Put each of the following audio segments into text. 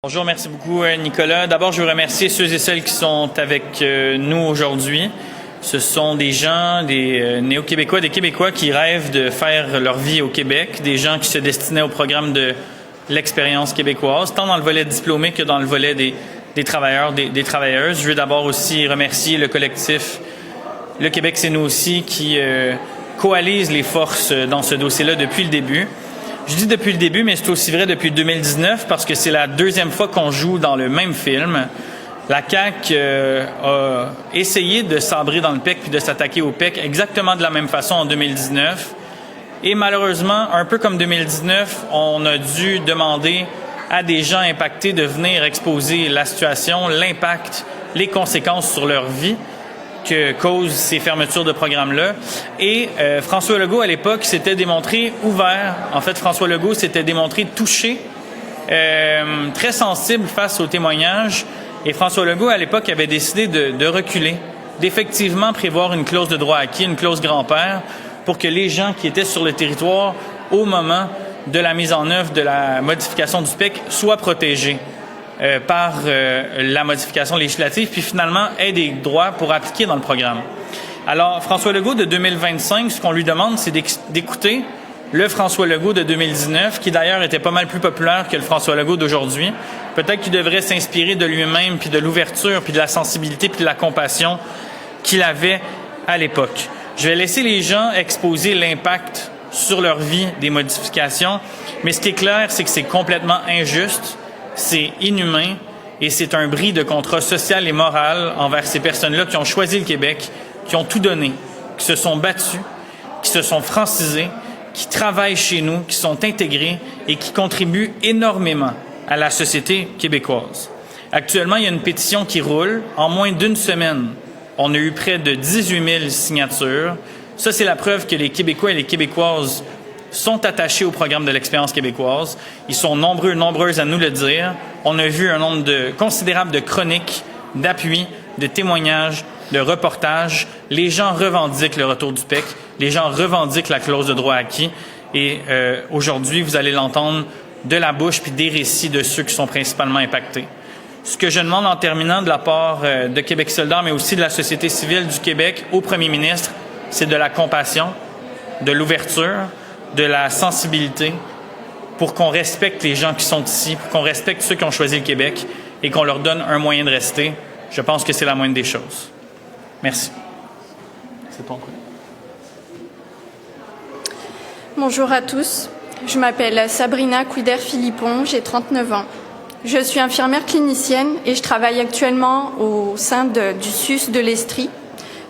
Bonjour, merci beaucoup Nicolas. D'abord, je veux remercier ceux et celles qui sont avec nous aujourd'hui. Ce sont des gens, des néo-québécois, des Québécois qui rêvent de faire leur vie au Québec, des gens qui se destinaient au programme de l'expérience québécoise, tant dans le volet diplômé que dans le volet des travailleurs, des travailleuses. Je veux d'abord aussi remercier le collectif Le Québec, c'est nous aussi, qui coalise les forces dans ce dossier-là depuis le début. Je dis depuis le début, mais c'est aussi vrai depuis 2019 parce que c'est la deuxième fois qu'on joue dans le même film. La CAQ a essayé de sabrer dans le PEC puis de s'attaquer au PEC exactement de la même façon en 2019. Et malheureusement, un peu comme 2019, on a dû demander à des gens impactés de venir exposer la situation, l'impact, les conséquences sur leur vie que causent ces fermetures de programmes-là. Et François Legault, à l'époque, s'était démontré ouvert. En fait, François Legault s'était démontré touché, très sensible face aux témoignages. Et François Legault, à l'époque, avait décidé de reculer, d'effectivement prévoir une clause de droit acquis, une clause grand-père, pour que les gens qui étaient sur le territoire au moment de la mise en œuvre de la modification du PEC soient protégés par la modification législative, puis finalement aient des droits pour appliquer dans le programme. Alors, François Legault de 2025, ce qu'on lui demande, c'est d'écouter le François Legault de 2019, qui d'ailleurs était pas mal plus populaire que le François Legault d'aujourd'hui. Peut-être qu'il devrait s'inspirer de lui-même, puis de l'ouverture, puis de la sensibilité, puis de la compassion qu'il avait à l'époque. Je vais laisser les gens exposer l'impact sur leur vie des modifications, mais ce qui est clair, c'est que c'est complètement injuste, c'est inhumain et c'est un bris de contrat social et moral envers ces personnes-là qui ont choisi le Québec, qui ont tout donné, qui se sont battus, qui se sont francisés, qui travaillent chez nous, qui sont intégrés et qui contribuent énormément à la société québécoise. Actuellement, il y a une pétition qui roule. En moins d'une semaine, on a eu près de 18 000 signatures. Ça, c'est la preuve que les Québécois et les Québécoises sont attachés au programme de l'expérience québécoise. Ils sont nombreuses à nous le dire. On a vu un nombre considérable de chroniques, d'appuis, de témoignages, de reportages. Les gens revendiquent le retour du PEC. Les gens revendiquent la clause de droit acquis. Et aujourd'hui, vous allez l'entendre de la bouche puis des récits de ceux qui sont principalement impactés. Ce que je demande en terminant de la part de Québec solidaire, mais aussi de la société civile du Québec au premier ministre, c'est de la compassion, de l'ouverture, de la sensibilité pour qu'on respecte les gens qui sont ici, pour qu'on respecte ceux qui ont choisi le Québec et qu'on leur donne un moyen de rester. Je pense que c'est la moindre des choses. Merci. C'est ton coup. Bonjour à tous. Je m'appelle Sabrina Couider-Philippon, j'ai 39 ans. Je suis infirmière clinicienne et je travaille actuellement au sein du SUS de l'Estrie,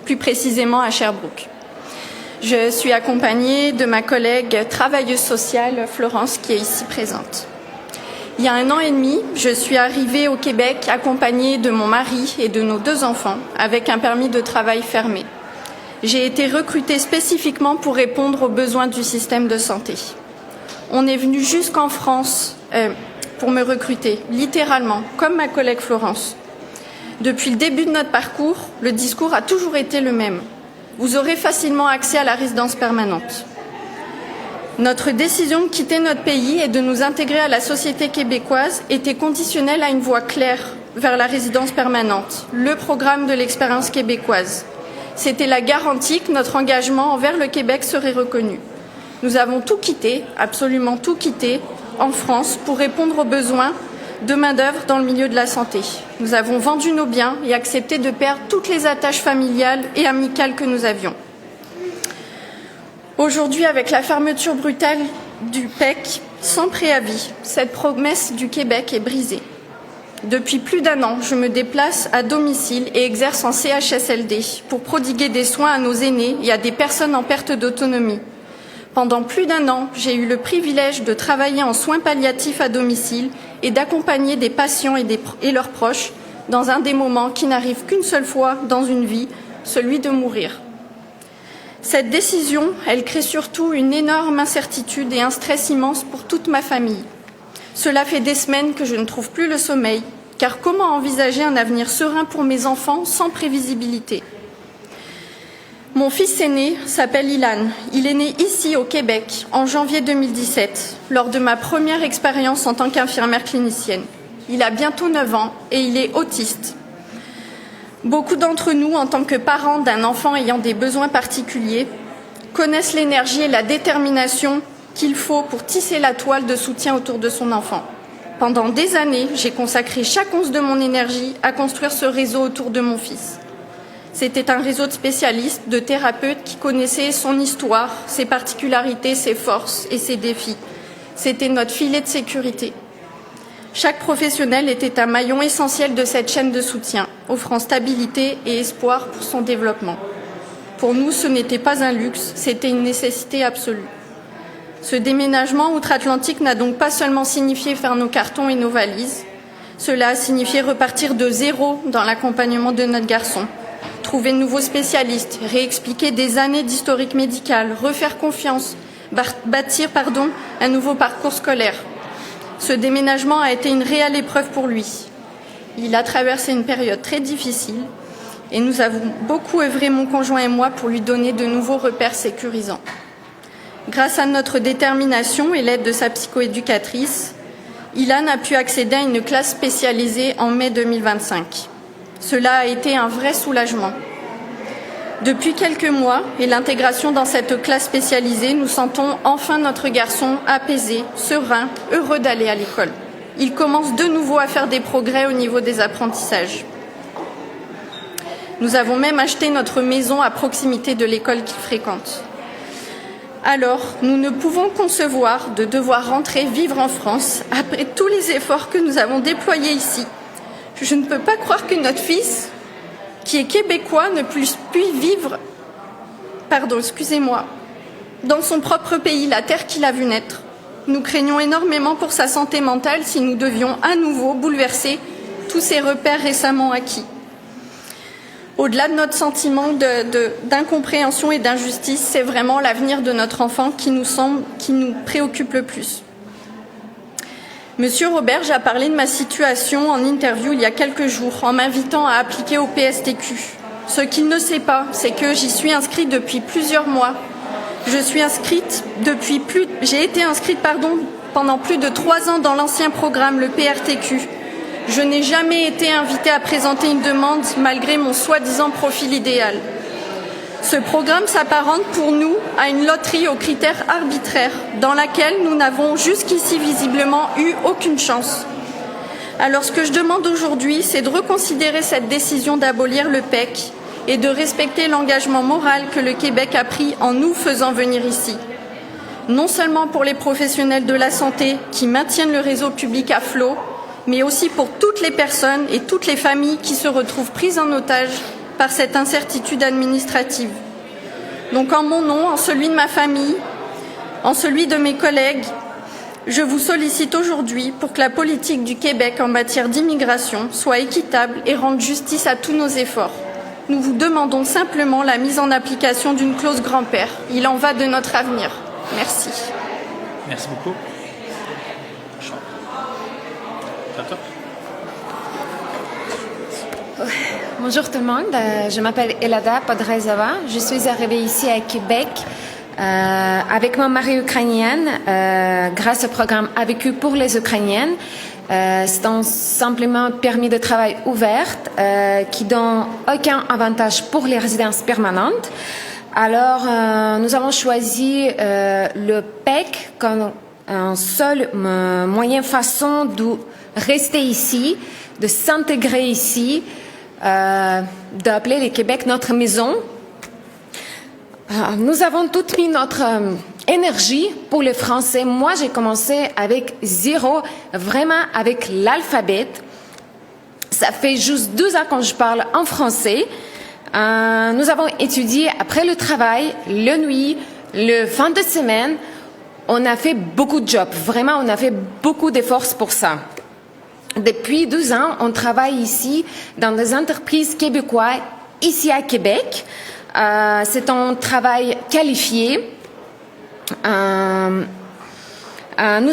plus précisément à Sherbrooke. Je suis accompagnée de ma collègue travailleuse sociale Florence qui est ici présente. Il y a 1 an et demi, je suis arrivée au Québec accompagnée de mon mari et de nos 2 enfants avec un permis de travail fermé. J'ai été recrutée spécifiquement pour répondre aux besoins du système de santé. On est venu jusqu'en France pour me recruter, littéralement, comme ma collègue Florence. Depuis le début de notre parcours, le discours a toujours été le même. Vous aurez facilement accès à la résidence permanente. Notre décision de quitter notre pays et de nous intégrer à la société québécoise était conditionnelle à une voie claire vers la résidence permanente, le programme de l'expérience québécoise. C'était la garantie que notre engagement envers le Québec serait reconnu. Nous avons tout quitté, absolument tout quitté, en France pour répondre aux besoins de main-d'œuvre dans le milieu de la santé. Nous avons vendu nos biens et accepté de perdre toutes les attaches familiales et amicales que nous avions. Aujourd'hui, avec la fermeture brutale du PEC, sans préavis, cette promesse du Québec est brisée. Depuis plus d'1 an, je me déplace à domicile et exerce en CHSLD pour prodiguer des soins à nos aînés et à des personnes en perte d'autonomie. Pendant plus d'1 an, j'ai eu le privilège de travailler en soins palliatifs à domicile et d'accompagner des patients et leurs proches dans un des moments qui n'arrive qu'une seule fois dans une vie, celui de mourir. Cette décision, elle crée surtout une énorme incertitude et un stress immense pour toute ma famille. Cela fait des semaines que je ne trouve plus le sommeil, car comment envisager un avenir serein pour mes enfants sans prévisibilité ? Mon fils aîné s'appelle Ilan. Il est né ici au Québec en janvier 2017, lors de ma première expérience en tant qu'infirmière clinicienne. Il a bientôt 9 ans et il est autiste. Beaucoup d'entre nous, en tant que parents d'un enfant ayant des besoins particuliers, connaissent l'énergie et la détermination qu'il faut pour tisser la toile de soutien autour de son enfant. Pendant des années, j'ai consacré chaque once de mon énergie à construire ce réseau autour de mon fils. C'était un réseau de spécialistes, de thérapeutes qui connaissaient son histoire, ses particularités, ses forces et ses défis. C'était notre filet de sécurité. Chaque professionnel était un maillon essentiel de cette chaîne de soutien, offrant stabilité et espoir pour son développement. Pour nous, ce n'était pas un luxe, c'était une nécessité absolue. Ce déménagement outre-Atlantique n'a donc pas seulement signifié faire nos cartons et nos valises, cela a signifié repartir de zéro dans l'accompagnement de notre garçon, trouver de nouveaux spécialistes, réexpliquer des années d'historique médical, refaire confiance, bâtir un nouveau parcours scolaire. Ce déménagement a été une réelle épreuve pour lui. Il a traversé une période très difficile et nous avons beaucoup œuvré, mon conjoint et moi, pour lui donner de nouveaux repères sécurisants. Grâce à notre détermination et l'aide de sa psychoéducatrice, Ilan a pu accéder à une classe spécialisée en mai 2025. Cela a été un vrai soulagement. Depuis quelques mois et l'intégration dans cette classe spécialisée, nous sentons enfin notre garçon apaisé, serein, heureux d'aller à l'école. Il commence de nouveau à faire des progrès au niveau des apprentissages. Nous avons même acheté notre maison à proximité de l'école qu'il fréquente. Alors, nous ne pouvons concevoir de devoir rentrer vivre en France après tous les efforts que nous avons déployés ici. Je ne peux pas croire que notre fils, qui est québécois, ne puisse vivre, dans son propre pays, la terre qu'il a vu naître. Nous craignons énormément pour sa santé mentale si nous devions à nouveau bouleverser tous ces repères récemment acquis. Au-delà de notre sentiment d'incompréhension et d'injustice, c'est vraiment l'avenir de notre enfant qui nous préoccupe le plus. Monsieur Roberge a parlé de ma situation en interview il y a quelques jours, en m'invitant à appliquer au PSTQ. Ce qu'il ne sait pas, c'est que j'y suis inscrite depuis plusieurs mois. J'ai été inscrite pendant plus de 3 ans dans l'ancien programme, le PRTQ. Je n'ai jamais été invitée à présenter une demande malgré mon soi-disant profil idéal. Ce programme s'apparente pour nous à une loterie aux critères arbitraires dans laquelle nous n'avons jusqu'ici visiblement eu aucune chance. Alors ce que je demande aujourd'hui, c'est de reconsidérer cette décision d'abolir le PEC et de respecter l'engagement moral que le Québec a pris en nous faisant venir ici. Non seulement pour les professionnels de la santé qui maintiennent le réseau public à flot, mais aussi pour toutes les personnes et toutes les familles qui se retrouvent prises en otage par cette incertitude administrative. Donc en mon nom, en celui de ma famille, en celui de mes collègues, je vous sollicite aujourd'hui pour que la politique du Québec en matière d'immigration soit équitable et rende justice à tous nos efforts. Nous vous demandons simplement la mise en application d'une clause grand-père. Il en va de notre avenir. Merci. Merci beaucoup. Bonjour tout le monde, je m'appelle Elada Podrezova, je suis arrivée ici à Québec avec mon mari ukrainien grâce au programme AVQ pour les Ukrainiennes. C'est un simplement permis de travail ouvert qui donne aucun avantage pour les résidences permanentes. Alors nous avons choisi le PEC comme un seul moyen façon de rester ici, de s'intégrer ici, d'appeler le Québec notre maison. Nous avons toutes mis notre énergie pour le français. Moi, j'ai commencé avec 0, vraiment avec l'alphabet. Ça fait juste 2 ans que je parle en français. Nous avons étudié après le travail, la nuit, le fin de semaine. On a fait beaucoup de jobs. Vraiment, on a fait beaucoup d'efforts pour ça. Depuis 12 ans, on travaille ici dans des entreprises québécoises, ici à Québec. C'est un travail qualifié. Nous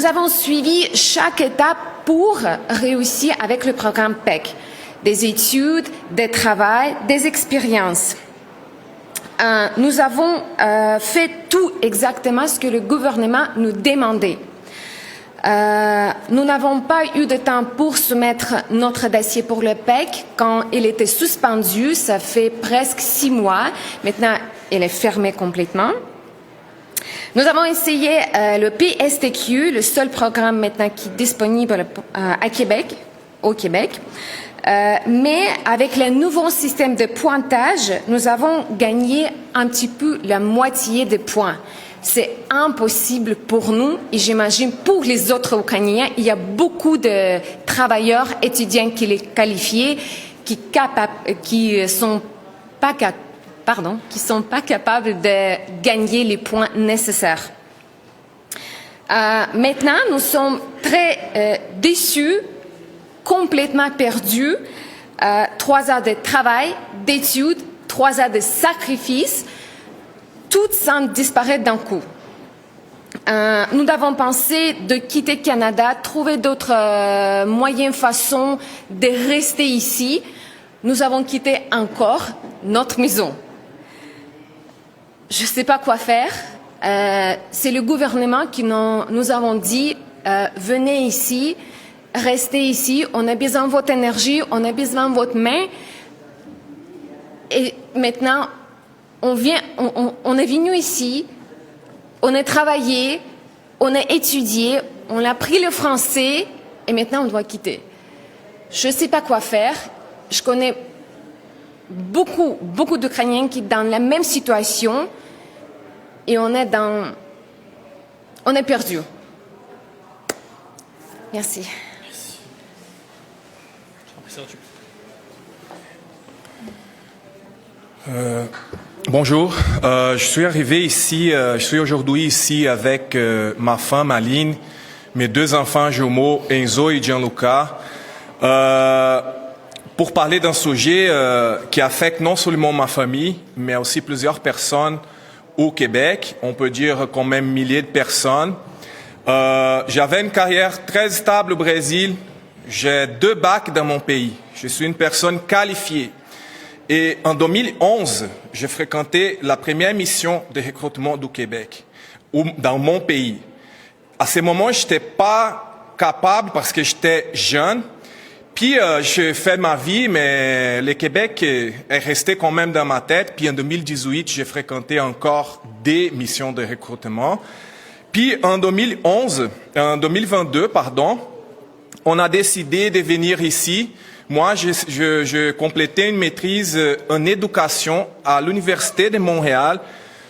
avons suivi chaque étape pour réussir avec le programme PEC. Des études, des travaux, des expériences. Nous avons fait tout exactement ce que le gouvernement nous demandait. Nous n'avons pas eu de temps pour soumettre notre dossier pour le PEC quand il était suspendu. Ça fait presque 6 mois. Maintenant, il est fermé complètement. Nous avons essayé le PSTQ, le seul programme maintenant qui est disponible à Québec, au Québec. Mais avec le nouveau système de pointage, nous avons gagné un petit peu la moitié des points. C'est impossible pour nous et j'imagine pour les autres Ukrainiens. Il y a beaucoup de travailleurs, étudiants qui les qualifiés, qui sont pas capables de gagner les points nécessaires. Maintenant, nous sommes très déçus, complètement perdus. 3 ans de travail, d'études, 3 ans de sacrifices, tout semble disparaître d'un coup. Nous avons pensé de quitter le Canada, trouver d'autres moyens, façons de rester ici. Nous avons quitté encore notre maison. Je ne sais pas quoi faire. C'est le gouvernement qui nous avons dit venez ici, restez ici, on a besoin de votre énergie, on a besoin de votre main. Et maintenant, on est venu ici, on a travaillé, on a étudié, on a appris le français et maintenant on doit quitter. Je ne sais pas quoi faire. Je connais beaucoup d'Ukrainiens qui sont dans la même situation et on est perdu. Merci. Bonjour, je suis arrivé ici, je suis aujourd'hui ici avec ma femme Aline, mes 2 enfants jumeaux Enzo et Gianluca, pour parler d'un sujet qui affecte non seulement ma famille, mais aussi plusieurs personnes au Québec, on peut dire quand même milliers de personnes. J'avais une carrière très stable au Brésil, j'ai 2 bacs dans mon pays, je suis une personne qualifiée. Et en 2011, j'ai fréquenté la première mission de recrutement du Québec, dans mon pays. À ce moment, je n'étais pas capable parce que j'étais jeune. Puis, j'ai fait ma vie, mais le Québec est resté quand même dans ma tête. Puis, en 2018, j'ai fréquenté encore des missions de recrutement. Puis, en 2022, on a décidé de venir ici. Moi, je complétais une maîtrise en éducation à l'Université de Montréal.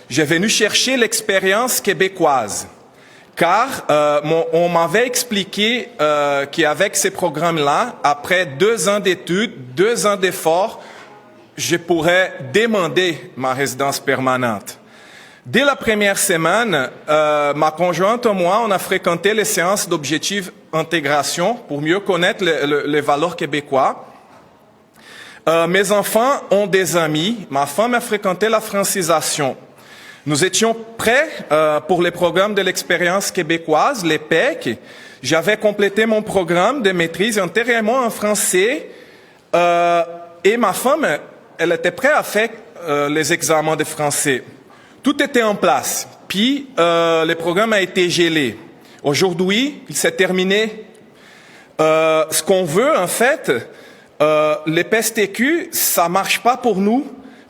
J'ai venu chercher l'expérience québécoise, car on m'avait expliqué qu'avec ces programmes-là, après 2 ans d'études, 2 ans d'efforts, je pourrais demander ma résidence permanente. Dès la première semaine, ma conjointe et moi, on a fréquenté les séances d'objectifs intégration pour mieux connaître les valeurs québécois. Mes enfants ont des amis. Ma femme a fréquenté la francisation. Nous étions prêts pour les programmes de l'expérience québécoise, les PEC. J'avais complété mon programme de maîtrise antérieurement en français et ma femme, elle était prête à faire les examens de français. Tout était en place. Puis, le programme a été gelé. Aujourd'hui, il s'est terminé. Ce qu'on veut, en fait, les PSTQ, ça marche pas pour nous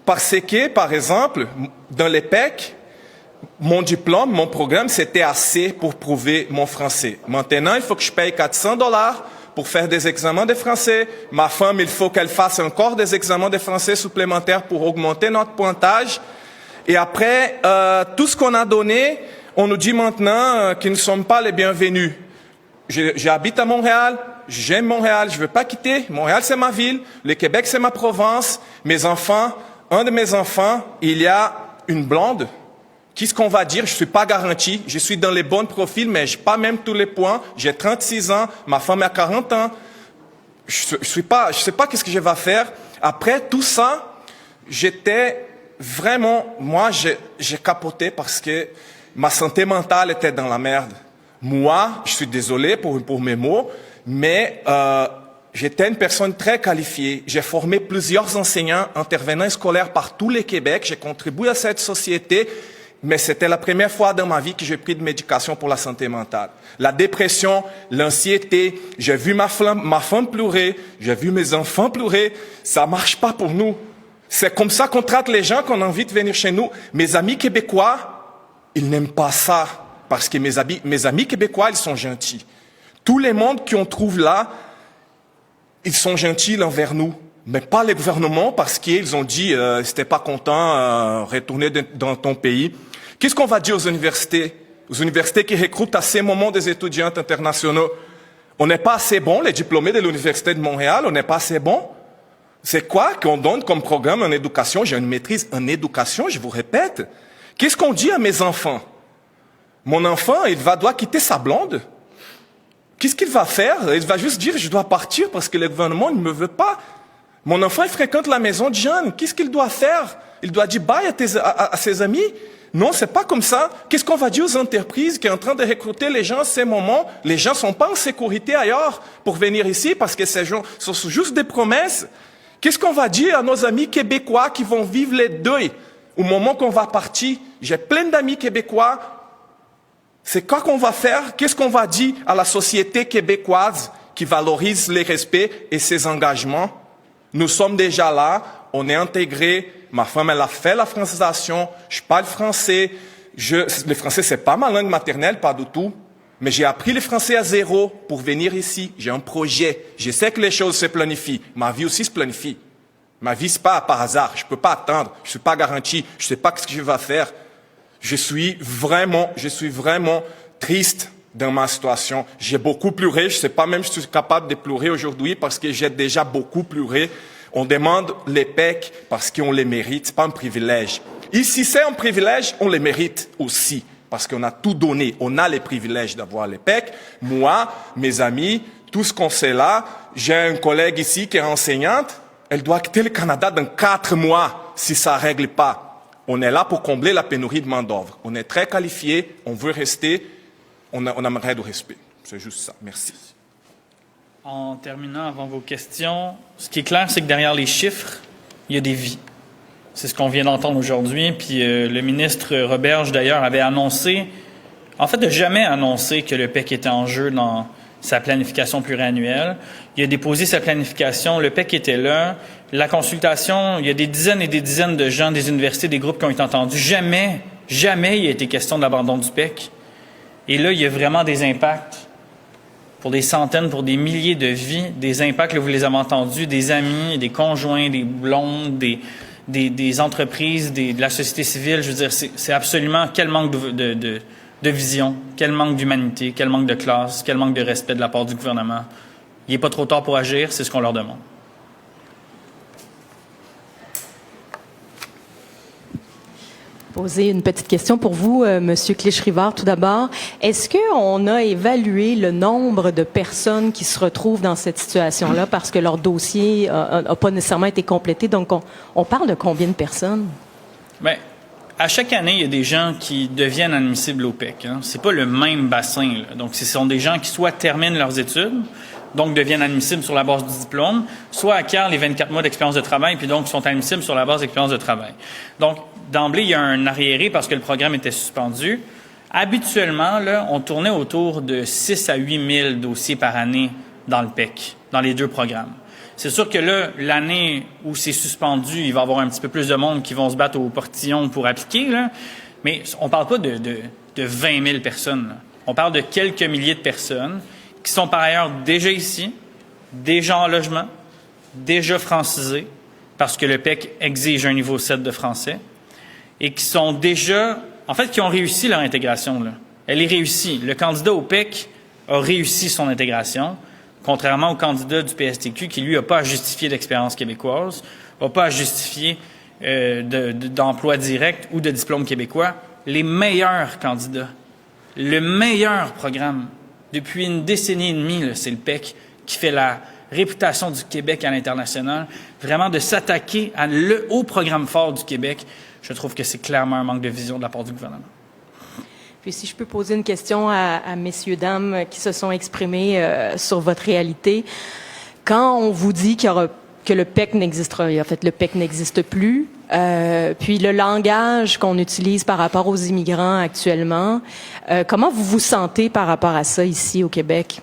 parce que, par exemple, dans les PEC, mon diplôme, mon programme, c'était assez pour prouver mon français. Maintenant, il faut que je paye $400 pour faire des examens de français. Ma femme, il faut qu'elle fasse encore des examens de français supplémentaires pour augmenter notre pointage. Et après, tout ce qu'on a donné, on nous dit maintenant qu'ils ne sont pas les bienvenus. J'habite à Montréal, j'aime Montréal, je ne veux pas quitter. Montréal, c'est ma ville, le Québec, c'est ma province. Mes enfants, un de mes enfants, il y a une blonde. Qu'est-ce qu'on va dire? Je ne suis pas garanti. Je suis dans les bons profils, mais je n'ai pas même tous les points. J'ai 36 ans, ma femme a 40 ans. Je sais pas qu'est-ce que je vais faire. Après tout ça, j'étais vraiment, moi, j'ai capoté parce que ma santé mentale était dans la merde. Moi, je suis désolé pour mes mots, mais j'étais une personne très qualifiée. J'ai formé plusieurs enseignants, intervenants scolaires par tout le Québec. J'ai contribué à cette société. mais c'était la première fois dans ma vie que j'ai pris de médication pour la santé mentale. La dépression, l'anxiété, j'ai vu ma femme pleurer, j'ai vu mes enfants pleurer. Ça marche pas pour nous. C'est comme ça qu'on traite les gens qu'on a envie de venir chez nous. Mes amis québécois, ils n'aiment pas ça. Parce que mes amis québécois, ils sont gentils. Tous les mondes qu'on trouve là, ils sont gentils envers nous. Mais pas les gouvernements parce qu'ils ont dit si t'es pas content, retournez dans ton pays. Qu'est-ce qu'on va dire aux universités? Aux universités qui recrutent à ces moments des étudiants internationaux. On n'est pas assez bon, les diplômés de l'Université de Montréal, on n'est pas assez bon. C'est quoi qu'on donne comme programme en éducation? J'ai une maîtrise en éducation, je vous répète. Qu'est-ce qu'on dit à mes enfants? Mon enfant, doit quitter sa blonde. Qu'est-ce qu'il va faire? Il va juste dire, je dois partir parce que le gouvernement ne me veut pas. Mon enfant, il fréquente la maison de jeunes. Qu'est-ce qu'il doit faire? Il doit dire bye à ses amis? Non, c'est pas comme ça. Qu'est-ce qu'on va dire aux entreprises qui sont en train de recruter les gens à ces moments? Les gens sont pas en sécurité ailleurs pour venir ici parce que ces gens sont juste des promesses. Qu'est-ce qu'on va dire à nos amis québécois qui vont vivre les deuils au moment qu'on va partir? J'ai plein d'amis québécois. C'est quoi qu'on va faire? Qu'est-ce qu'on va dire à la société québécoise qui valorise les respects et ses engagements? Nous sommes déjà là, on est intégrés. Ma femme, elle a fait la francisation. Je parle français. Le français, c'est pas ma langue maternelle, pas du tout. Mais j'ai appris le français à zéro pour venir ici. J'ai un projet. Je sais que les choses se planifient. Ma vie aussi se planifie. Ma vie, c'est pas par hasard. Je peux pas attendre. Je suis pas garanti. Je sais pas ce que je vais faire. Je suis vraiment triste dans ma situation. J'ai beaucoup pleuré. Je sais pas même si je suis capable de pleurer aujourd'hui parce que j'ai déjà beaucoup pleuré. On demande les PEC parce qu'on les mérite. C'est pas un privilège. Ici, c'est un privilège, on les mérite aussi. Parce qu'on a tout donné. On a les privilèges d'avoir les PEC. Moi, mes amis, tout ce qu'on sait là, j'ai un collègue ici qui est enseignante. Elle doit quitter le Canada dans 4 mois si ça règle pas. On est là pour combler la pénurie de main-d'œuvre. On est très qualifiés, on veut rester, on aimerait du respect. C'est juste ça. Merci. En terminant, avant vos questions, ce qui est clair, c'est que derrière les chiffres, il y a des vies. C'est ce qu'on vient d'entendre aujourd'hui. Puis le ministre Roberge, d'ailleurs, avait annoncé, en fait, n'a jamais annoncé que le PEC était en jeu dans sa planification pluriannuelle. Il a déposé sa planification, le PEC était là. La consultation, il y a des dizaines et des dizaines de gens, des universités, des groupes qui ont été entendus. Jamais il a été question de l'abandon du PEC. Et là, il y a vraiment des impacts pour des centaines, pour des milliers de vies, des impacts, là, vous les avez entendus, des amis, des conjoints, des blondes, des entreprises, de la société civile. Je veux dire, c'est absolument quel manque de vision, quel manque d'humanité, quel manque de classe, quel manque de respect de la part du gouvernement. Il n'est pas trop tard pour agir, c'est ce qu'on leur demande. Poser une petite question pour vous, Monsieur Clich-Rivard, tout d'abord. Est-ce qu'on a évalué le nombre de personnes qui se retrouvent dans cette situation-là parce que leur dossier n'a pas nécessairement été complété? Donc, on parle de combien de personnes? Bien, à chaque année, il y a des gens qui deviennent admissibles au PEC. Hein. C'est pas le même bassin, là. Donc, ce sont des gens qui soit terminent leurs études, donc deviennent admissibles sur la base du diplôme, soit acquièrent les 24 mois d'expérience de travail, puis donc sont admissibles sur la base d'expérience de travail. Donc, d'emblée, il y a un arriéré parce que le programme était suspendu. Habituellement, là, on tournait autour de 6 à 8 000 dossiers par année dans le PEC, dans les 2 programmes. C'est sûr que là, l'année où c'est suspendu, il va y avoir un petit peu plus de monde qui vont se battre au portillon pour appliquer, là. Mais on parle pas de 20 000 personnes, là. On parle de quelques milliers de personnes qui sont par ailleurs déjà ici, déjà en logement, déjà francisés, parce que le PEC exige un niveau 7 de français, et qui sont déjà, en fait, qui ont réussi leur intégration, là. Elle est réussie. Le candidat au PEC a réussi son intégration, contrairement au candidat du PSTQ qui, lui, n'a pas à justifier d'expérience québécoise, n'a pas à justifier d'emploi direct ou de diplôme québécois. Les meilleurs candidats, le meilleur programme, depuis une décennie et demie, c'est le PEC qui fait la réputation du Québec à l'international, vraiment de s'attaquer au programme fort du Québec. Je trouve que c'est clairement un manque de vision de la part du gouvernement. Puis si je peux poser une question à messieurs, dames qui se sont exprimés sur votre réalité. Quand on vous dit qu'il y aura que le PEC n'existera. En fait, le PEC n'existe plus. Puis le langage qu'on utilise par rapport aux immigrants actuellement, comment vous vous sentez par rapport à ça ici au Québec?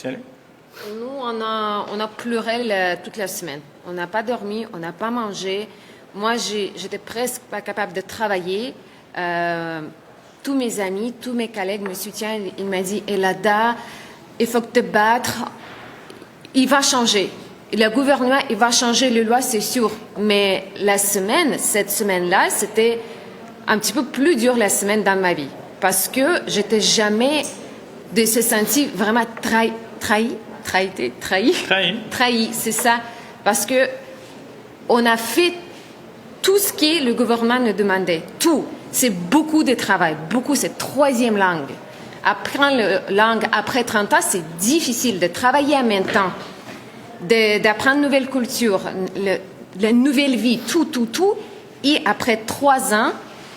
Nous, on a pleuré toute la semaine. On n'a pas dormi, on n'a pas mangé. Moi, j'étais presque pas capable de travailler. Tous mes amis, tous mes collègues me soutiennent. Ils m'ont dit, Elada, il faut te battre. Il va changer. Le gouvernement, il va changer les lois, c'est sûr. Mais cette semaine-là, c'était un petit peu plus dur la semaine dans ma vie. Parce que j'étais jamais de se sentir vraiment trahi, c'est ça. Parce que on a fait tout ce que le gouvernement nous demandait. Tout. C'est beaucoup de travail. Beaucoup, c'est troisième langue. Apprendre la langue après 30 ans, c'est difficile de travailler en même temps, d'apprendre une nouvelle culture, la nouvelle vie, tout. Et après 3 ans,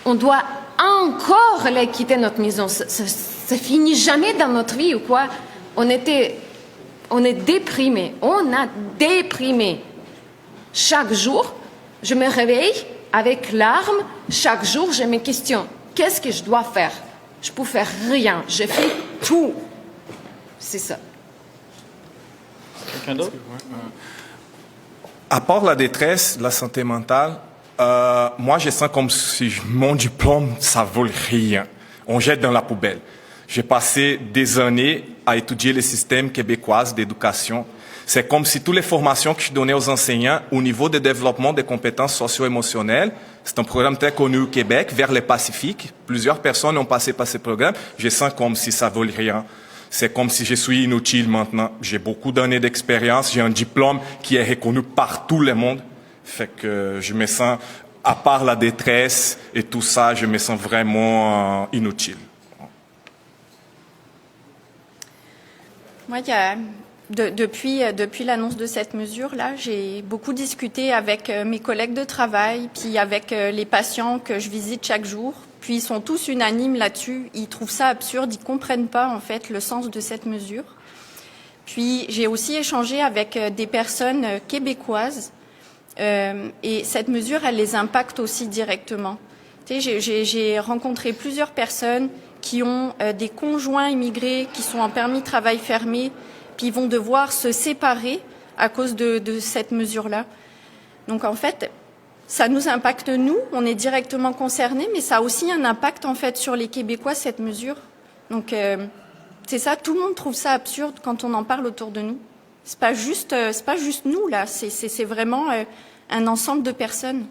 on doit encore quitter notre maison. Ça finit jamais dans notre vie ou quoi. On est déprimé. On a déprimé. Chaque jour, je me réveille avec larmes. Chaque jour, j'ai mes questions. Qu'est-ce que je dois faire? Je peux faire rien. Je fais tout. C'est ça. Quelqu'un d'autre? À part la détresse, la santé mentale, moi, je sens comme si mon diplôme, ça vaut rien. On jette dans la poubelle. J'ai passé des années à étudier le système québécois d'éducation. C'est comme si toutes les formations que je donnais aux enseignants au niveau de développement des compétences socio-émotionnelles, c'est un programme très connu au Québec, vers le Pacifique. Plusieurs personnes ont passé par ce programme. Je sens comme si ça vaut rien. C'est comme si je suis inutile maintenant. J'ai beaucoup d'années d'expérience. J'ai un diplôme qui est reconnu par tout le monde. Fait que je me sens, à part la détresse et tout ça, je me sens vraiment inutile. Moi, depuis l'annonce de cette mesure-là, j'ai beaucoup discuté avec mes collègues de travail, puis avec les patients que je visite chaque jour. Puis ils sont tous unanimes là-dessus. Ils trouvent ça absurde. Ils comprennent pas, en fait, le sens de cette mesure. Puis j'ai aussi échangé avec des personnes québécoises. Et cette mesure, elle les impacte aussi directement. Tu sais, j'ai rencontré plusieurs personnes qui ont des conjoints immigrés qui sont en permis de travail fermé, puis ils vont devoir se séparer à cause de cette mesure-là. Donc en fait, ça nous impacte nous, on est directement concernés, mais ça a aussi un impact en fait sur les Québécois, cette mesure. Donc c'est ça, tout le monde trouve ça absurde quand on en parle autour de nous. C'est pas juste nous là, c'est vraiment un ensemble de personnes.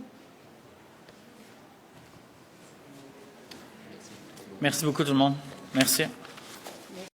Merci beaucoup tout le monde. Merci.